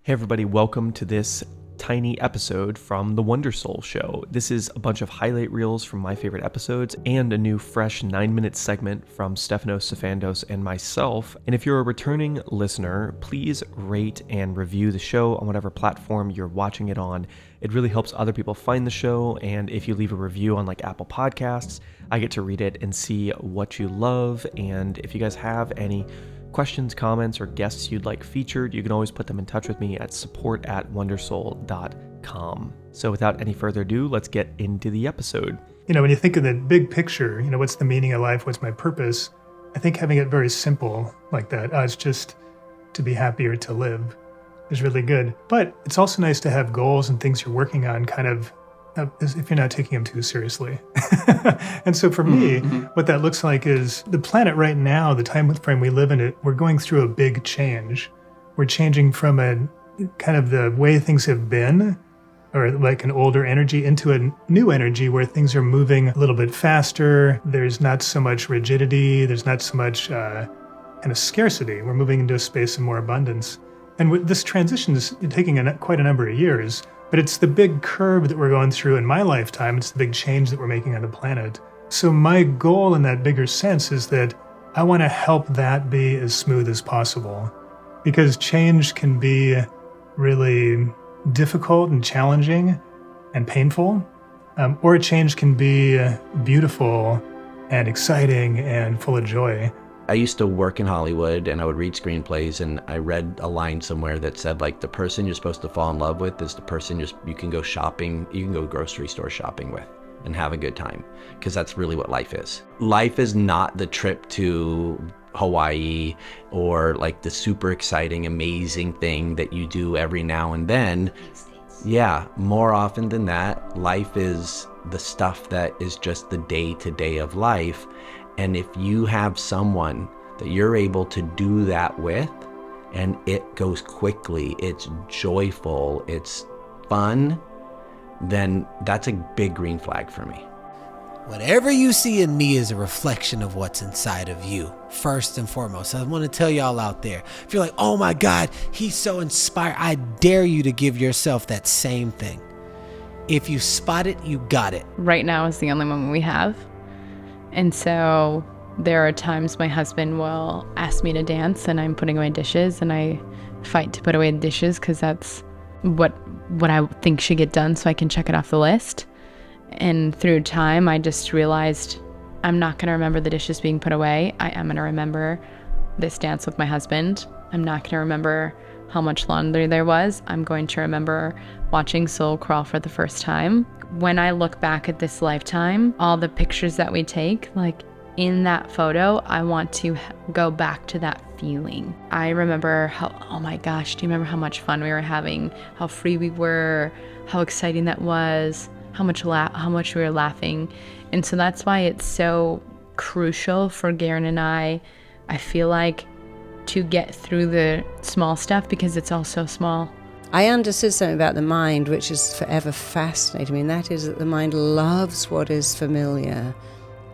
Hey everybody, welcome to this tiny episode from the Wondersoul Show. This is a bunch of highlight reels from my favorite episodes and a new fresh 9-minute segment from Stefanos Sifandos and myself. And if you're a returning listener, please rate and review the show on whatever platform you're watching it on. It really helps other people find the show, and if you leave a review on like Apple Podcasts, I get to read it and see what you love. And if you guys have any questions, comments, or guests you'd like featured, you can always put them in touch with me at support@wondersoul.com. So without any further ado, let's get into the episode. You know, when you think of the big picture, you know, what's the meaning of life? What's my purpose? I think having it very simple like that, it's just to be happy or to live, is really good. But it's also nice to have goals and things you're working on kind of if you're not taking them too seriously. And so for me, what that looks like is the planet right now, the time frame we live in it, we're going through a big change. We're changing from a kind of the way things have been, or like an older energy, into a new energy where things are moving a little bit faster. There's not so much rigidity. There's not so much kind of scarcity. We're moving into a space of more abundance. And this transition is taking quite a number of years. But it's the big curve that we're going through in my lifetime. It's the big change that we're making on the planet. So my goal in that bigger sense is that I want to help that be as smooth as possible. Because change can be really difficult and challenging and painful. Or change can be beautiful and exciting and full of joy. I used to work in Hollywood and I would read screenplays, and I read a line somewhere that said, like, the person you're supposed to fall in love with is the person you can go shopping, you can go grocery store shopping with and have a good time, because that's really what life is. Life is not the trip to Hawaii or like the super exciting, amazing thing that you do every now and then. Yeah, more often than that, life is the stuff that is just the day-to-day of life. And if you have someone that you're able to do that with, and it goes quickly, it's joyful, it's fun, then that's a big green flag for me. Whatever you see in me is a reflection of what's inside of you, first and foremost. I want to tell y'all out there, if you're like, oh my God, he's so inspired, I dare you to give yourself that same thing. If you spot it, you got it. Right now is the only moment we have. And so there are times my husband will ask me to dance and I'm putting away dishes, and I fight to put away the dishes because that's what I think should get done so I can check it off the list. And through time, I just realized I'm not going to remember the dishes being put away. I am going to remember this dance with my husband. I'm not going to remember how much laundry there was. I'm going to remember watching Soul crawl for the first time. When I look back at this lifetime, all the pictures that we take, like in that photo, I want to go back to that feeling. I remember oh my gosh, do you remember how much fun we were having, how free we were, how exciting that was, how much we were laughing. And so that's why it's so crucial for Garen and I feel like, to get through the small stuff, because it's all so small. I understood something about the mind which is forever fascinating me, and that is that the mind loves what is familiar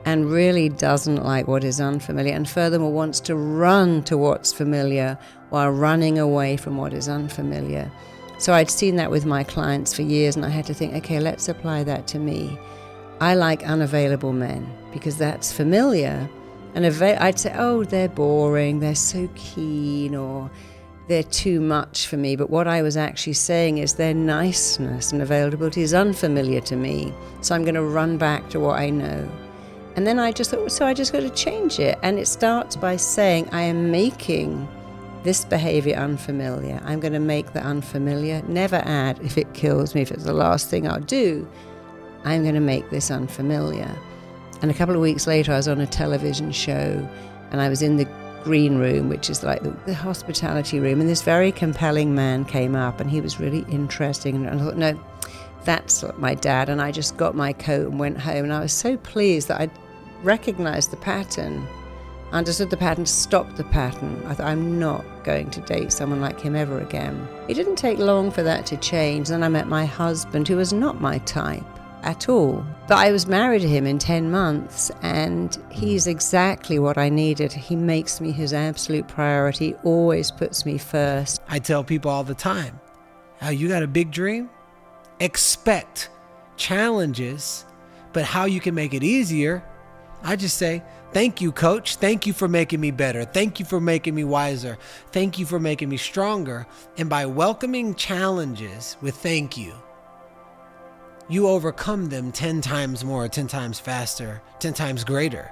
and really doesn't like what is unfamiliar, and furthermore wants to run to what's familiar while running away from what is unfamiliar. So I'd seen that with my clients for years, and I had to think, okay, let's apply that to me. I like unavailable men because that's familiar. And I'd say, oh, they're boring, they're so keen, or they're too much for me. But what I was actually saying is their niceness and availability is unfamiliar to me. So I'm going to run back to what I know. And then I just thought, so I just got to change it. And it starts by saying, I am making this behavior unfamiliar. I'm going to make the unfamiliar. Never add, if it kills me, if it's the last thing I'll do. I'm going to make this unfamiliar. And a couple of weeks later, I was on a television show, and I was in the green room, which is like the hospitality room, and this very compelling man came up, and he was really interesting. And I thought, no, that's my dad. And I just got my coat and went home, and I was so pleased that I recognized the pattern, understood the pattern, stopped the pattern. I thought, I'm not going to date someone like him ever again. It didn't take long for that to change. Then I met my husband, who was not my type at all. But I was married to him in 10 months, and he's exactly what I needed. He makes me his absolute priority, always puts me first. I tell people all the time, Oh, you got a big dream? Expect challenges, but how you can make it easier, I just say, thank you, coach. Thank you for making me better. Thank you for making me wiser. Thank you for making me stronger. And by welcoming challenges with thank you, you overcome them 10 times more, 10 times faster, 10 times greater.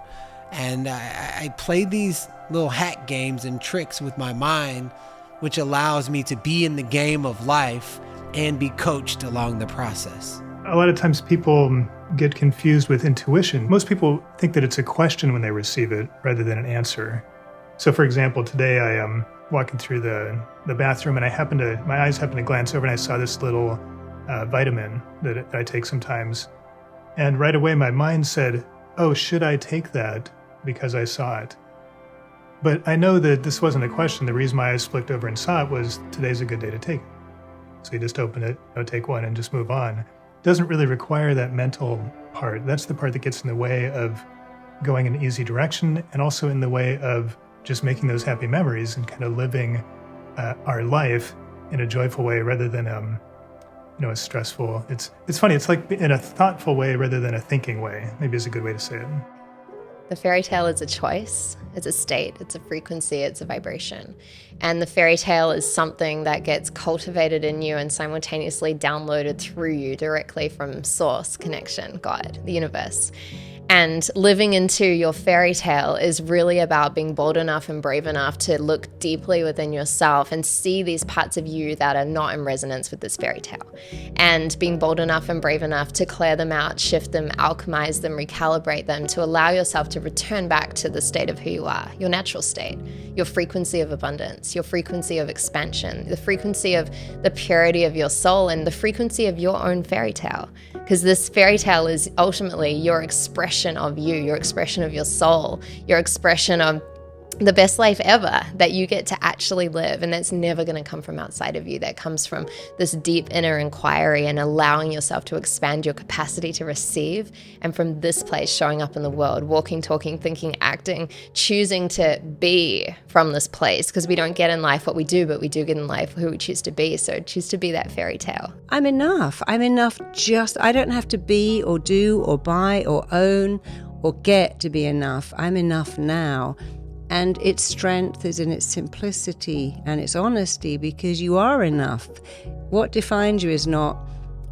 And I play these little hack games and tricks with my mind, which allows me to be in the game of life and be coached along the process. A lot of times people get confused with intuition. Most people think that it's a question when they receive it rather than an answer. So for example, today I am walking through the bathroom and my eyes happened to glance over and I saw this little vitamin that I take sometimes. And right away my mind said, oh, should I take that because I saw it? But I know that this wasn't a question. The reason my eyes flicked over and saw it was today's a good day to take it. So you just open it, take one and just move on. It doesn't really require that mental part. That's the part that gets in the way of going in an easy direction and also in the way of just making those happy memories and kind of living our life in a joyful way rather than a stressful. It's funny. It's like in a thoughtful way rather than a thinking way. Maybe is a good way to say it. The fairy tale is a choice, it's a state, it's a frequency, it's a vibration. And the fairy tale is something that gets cultivated in you and simultaneously downloaded through you directly from source, connection, God, the universe. And living into your fairy tale is really about being bold enough and brave enough to look deeply within yourself and see these parts of you that are not in resonance with this fairy tale. And being bold enough and brave enough to clear them out, shift them, alchemize them, recalibrate them, to allow yourself to return back to the state of who you are, your natural state, your frequency of abundance, your frequency of expansion, the frequency of the purity of your soul, and the frequency of your own fairy tale. Because this fairy tale is ultimately your expression of you, your expression of your soul, your expression of the best life ever that you get to actually live. And that's never going to come from outside of you. That comes from this deep inner inquiry and allowing yourself to expand your capacity to receive. And from this place, showing up in the world, walking, talking, thinking, acting, choosing to be from this place. Because we don't get in life what we do, but we do get in life who we choose to be. So choose to be that fairy tale. I'm enough. I don't have to be or do or buy or own or get to be enough. I'm enough now. And its strength is in its simplicity and its honesty, because you are enough. What defines you is not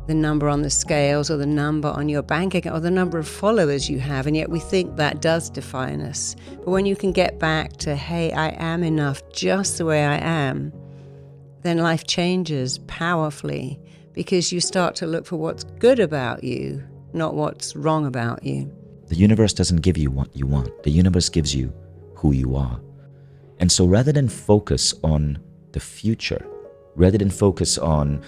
the number on the scales or the number on your bank account or the number of followers you have, and yet we think that does define us. But when you can get back to, hey, I am enough just the way I am, then life changes powerfully, because you start to look for what's good about you, not what's wrong about you. The universe doesn't give you what you want. The universe gives you who you are. And so rather than focus on the future, rather than focus on,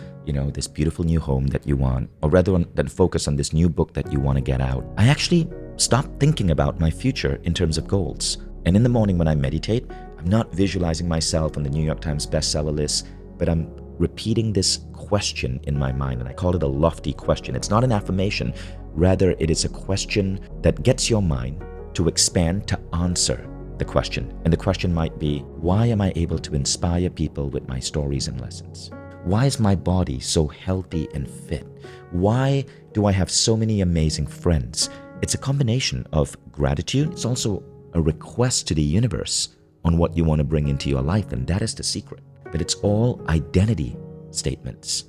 this beautiful new home that you want, or rather than focus on this new book that you want to get out, I actually stopped thinking about my future in terms of goals. And in the morning when I meditate, I'm not visualizing myself on the New York Times bestseller list, but I'm repeating this question in my mind, and I call it a lofty question. It's not an affirmation, rather it is a question that gets your mind to expand to answer the question. And the question might be, why am I able to inspire people with my stories and lessons? Why is my body so healthy and fit? Why do I have so many amazing friends? It's a combination of gratitude. It's also a request to the universe on what you want to bring into your life, and that is the secret. But it's all identity statements.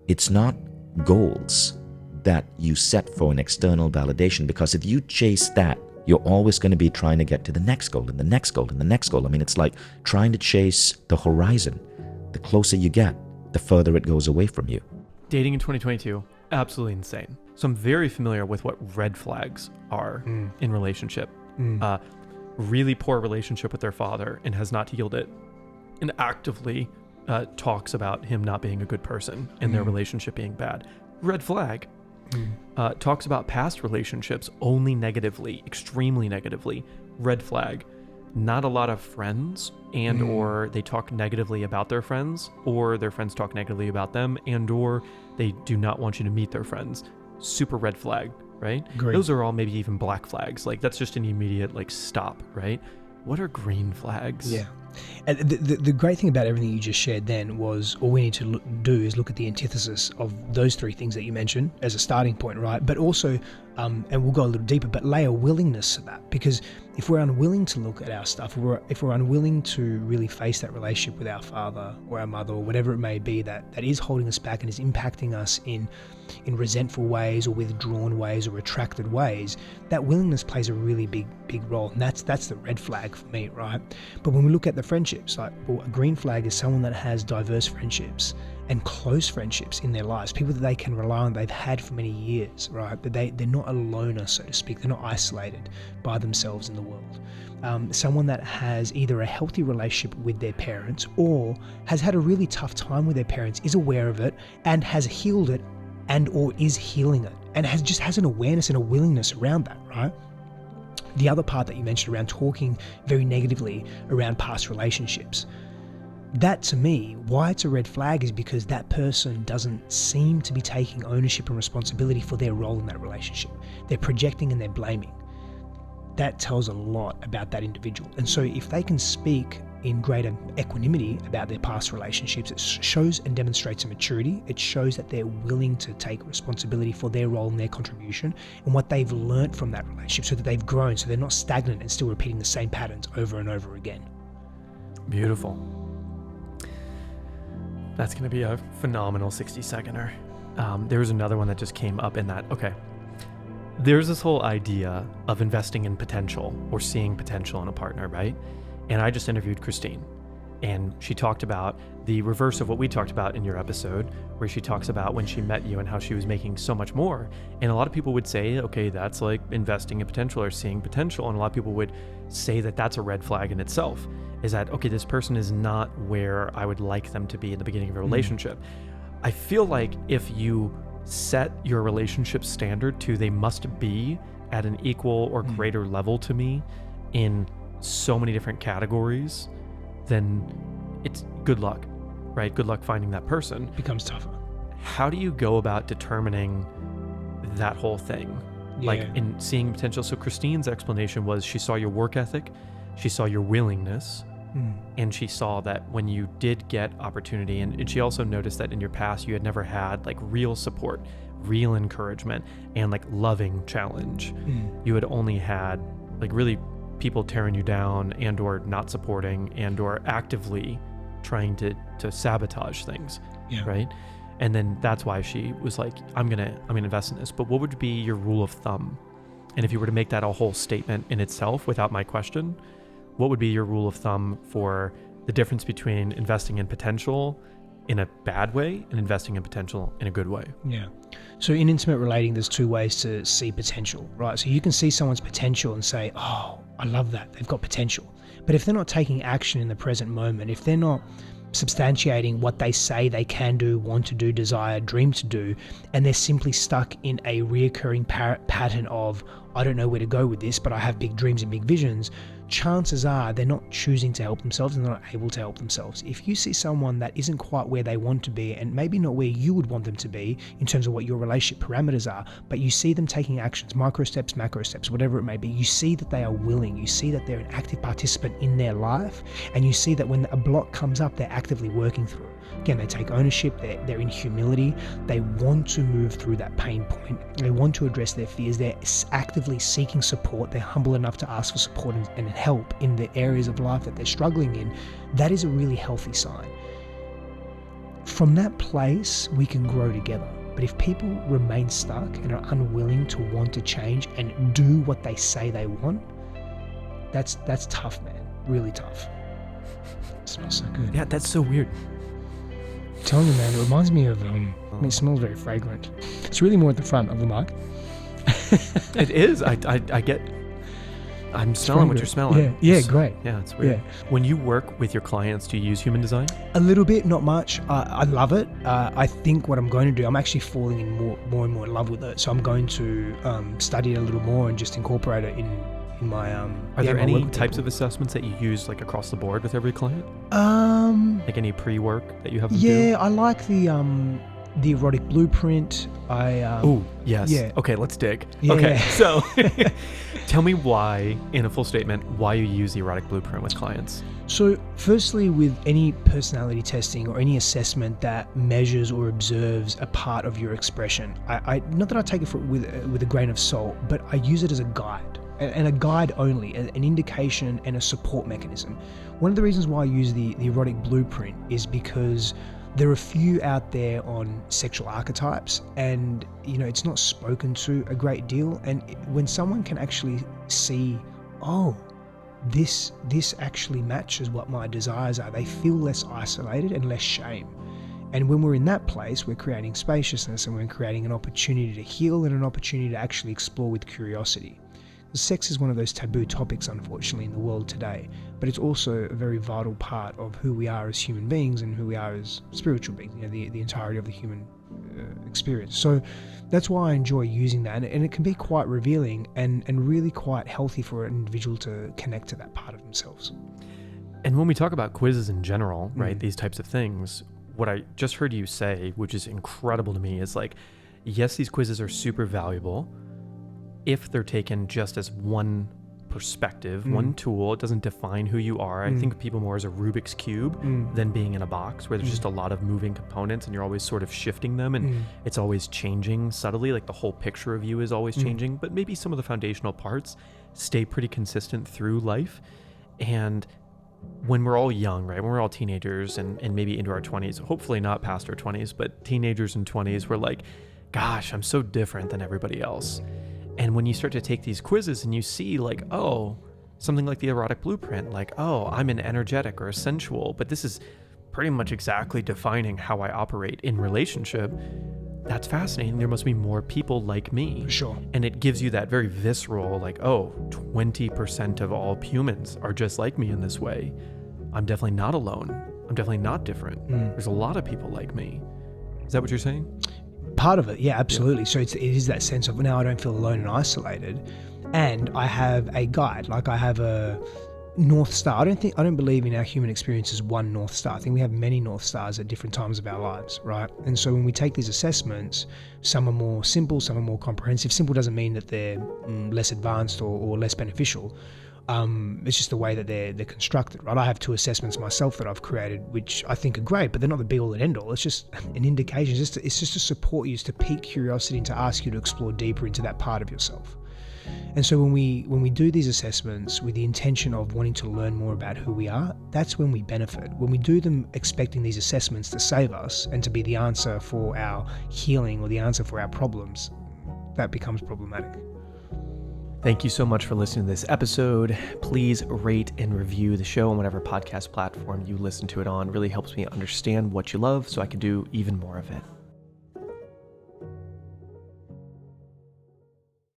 It's not goals that you set for an external validation, because if you chase that, you're always going to be trying to get to the next goal and the next goal and the next goal. I mean, it's like trying to chase the horizon. The closer you get, the further it goes away from you. Dating in 2022, absolutely insane. So I'm very familiar with what red flags are in relationship. Really poor relationship with their father and has not healed it, and actively talks about him not being a good person and their relationship being bad. Red flag. Talks about past relationships only negatively, extremely negatively. Red flag. Not a lot of friends, and or they talk negatively about their friends, or their friends talk negatively about them, and or they do not want you to meet their friends. Super red flag, right? Great. Those are all maybe even black flags. Like that's just an immediate stop, right? What are green flags? Yeah. And the great thing about everything you just shared then was, all we need to do is look at the antithesis of those three things that you mentioned as a starting point, right? But also, and we'll go a little deeper, but lay a willingness to that. Because if we're unwilling to look at our stuff, if we're unwilling to really face that relationship with our father or our mother or whatever it may be that is holding us back and is impacting us in resentful ways or withdrawn ways or retracted ways, that willingness plays a really big role. And that's the red flag for me, right? But when we look at the friendships, like, well, a green flag is someone that has diverse friendships and close friendships in their lives, people that they can rely on, they've had for many years, right? But they're not a loner, so to speak. They're not isolated by themselves in the world. Someone that has either a healthy relationship with their parents or has had a really tough time with their parents, is aware of it and has healed it and or is healing it, and has an awareness and a willingness around that, right? The other part that you mentioned around talking very negatively around past relationships, that to me, why it's a red flag is because that person doesn't seem to be taking ownership and responsibility for their role in that relationship. They're projecting and they're blaming. That tells a lot about that individual. And so if they can speak in greater equanimity about their past relationships, it shows and demonstrates a maturity. It shows that they're willing to take responsibility for their role and their contribution and what they've learned from that relationship, so that they've grown, so they're not stagnant and still repeating the same patterns over and over again. Beautiful. That's going to be a phenomenal 60-seconder. There was another one that just came up in that. Okay. There's this whole idea of investing in potential or seeing potential in a partner, right? And I just interviewed Christine, and she talked about the reverse of what we talked about in your episode, where she talks about when she met you and how she was making so much more. And a lot of people would say, okay, that's like investing in potential or seeing potential. And a lot of people would say that that's a red flag in itself, is that, okay, this person is not where I would like them to be in the beginning of a relationship. I feel like if you set your relationship standard to they must be at an equal or greater level to me in so many different categories, then it's good luck, right? Good luck finding that person. Becomes tougher. How do you go about determining that whole thing? Yeah. Like in seeing potential. So Christine's explanation was she saw your work ethic, she saw your willingness, and she saw that when you did get opportunity, and she also noticed that in your past you had never had like real support, real encouragement, and like loving challenge. You had only had like really people tearing you down and or not supporting and or actively trying to sabotage things, right? And then that's why she was like, I'm gonna invest in this. But what would be your rule of thumb? And if you were to make that a whole statement in itself without my question, what would be your rule of thumb for the difference between investing in potential in a bad way and investing in potential in a good way? Yeah. So in intimate relating, there's two ways to see potential, right? So you can see someone's potential and say, oh, I love that. They've got potential. But if they're not taking action in the present moment, if they're not substantiating what they say they can do, want to do, desire, dream to do, and they're simply stuck in a reoccurring pattern of, I don't know where to go with this, but I have big dreams and big visions, chances are they're not choosing to help themselves and they're not able to help themselves. If you see someone that isn't quite where they want to be, and maybe not where you would want them to be in terms of what your relationship parameters are, but you see them taking actions, micro steps, macro steps, whatever it may be, you see that they are willing, you see that they're an active participant in their life, and you see that when a block comes up, they're actively working through it. Again, they take ownership, they're in humility, they want to move through that pain point, they want to address their fears, they're actively seeking support, they're humble enough to ask for support and help in the areas of life that they're struggling in. That is a really healthy sign. From that place, we can grow together. But if people remain stuck and are unwilling to want to change and do what they say they want, that's tough, man. Really tough. It smells so good. Yeah, that's so weird. I'm telling you, man, it reminds me of, it smells very fragrant. It's really more at the front of the mug. It is. I'm smelling what you're smelling. Yeah, great. Yeah, it's weird. Yeah. When you work with your clients, do you use human design? A little bit, not much. I love it. I think what I'm going to do, I'm actually falling in more and more in love with it. So I'm going to study it a little more and just incorporate it in my Are there any types of assessments that you use like across the board with every client? Like any pre-work that you have them do? Yeah, I like the erotic blueprint. Oh, yes. Yeah. Okay, let's dig. Yeah, okay, yeah. So tell me why, in a full statement, why you use the erotic blueprint with clients. So, firstly, with any personality testing or any assessment that measures or observes a part of your expression, I not that I take it with a grain of salt, but I use it as a guide, and a guide only, an indication and a support mechanism. One of the reasons why I use the erotic blueprint is because there are few out there on sexual archetypes, and it's not spoken to a great deal. And when someone can actually see, oh, this actually matches what my desires are, they feel less isolated and less shame. And when we're in that place, we're creating spaciousness, and we're creating an opportunity to heal and an opportunity to actually explore with curiosity. Sex is one of those taboo topics, unfortunately, in the world today, but it's also a very vital part of who we are as human beings and who we are as spiritual beings, the entirety of the human experience. So that's why I enjoy using that, and it can be quite revealing and really quite healthy for an individual to connect to that part of themselves. And when we talk about quizzes in general, right, these types of things, what I just heard you say, which is incredible to me, is like, yes, these quizzes are super valuable if they're taken just as one perspective, one tool. It doesn't define who you are. I think of people more as a Rubik's Cube than being in a box where there's just a lot of moving components and you're always sort of shifting them, and it's always changing subtly, like the whole picture of you is always changing, but maybe some of the foundational parts stay pretty consistent through life. And when we're all young, right, when we're all teenagers and maybe into our 20s, hopefully not past our 20s, but teenagers and 20s, we're like, gosh, I'm so different than everybody else. And when you start to take these quizzes and you see like, oh, something like the erotic blueprint, like, oh, I'm an energetic or a sensual, but this is pretty much exactly defining how I operate in relationship. That's fascinating. There must be more people like me. For sure. And it gives you that very visceral, like, oh, 20% of all humans are just like me in this way. I'm definitely not alone. I'm definitely not different. There's a lot of people like me. Is that what you're saying? Part of it, yeah, absolutely. Yeah. So it is that sense of, now I don't feel alone and isolated, and I have a guide, like I have a North Star. I don't believe in our human experience as one North Star. I think we have many North Stars at different times of our lives, right? And so when we take these assessments, some are more simple, some are more comprehensive. Simple doesn't mean that they're less advanced or less beneficial. It's just the way that they're constructed, right? I have 2 assessments myself that I've created, which I think are great, but they're not the be all and end all. It's just an indication. It's just to support you, it's to pique curiosity and to ask you to explore deeper into that part of yourself. And so when we do these assessments with the intention of wanting to learn more about who we are, that's when we benefit. When we do them expecting these assessments to save us and to be the answer for our healing or the answer for our problems, that becomes problematic. Thank you so much for listening to this episode. Please rate and review the show on whatever podcast platform you listen to it on. It really helps me understand what you love so I can do even more of it.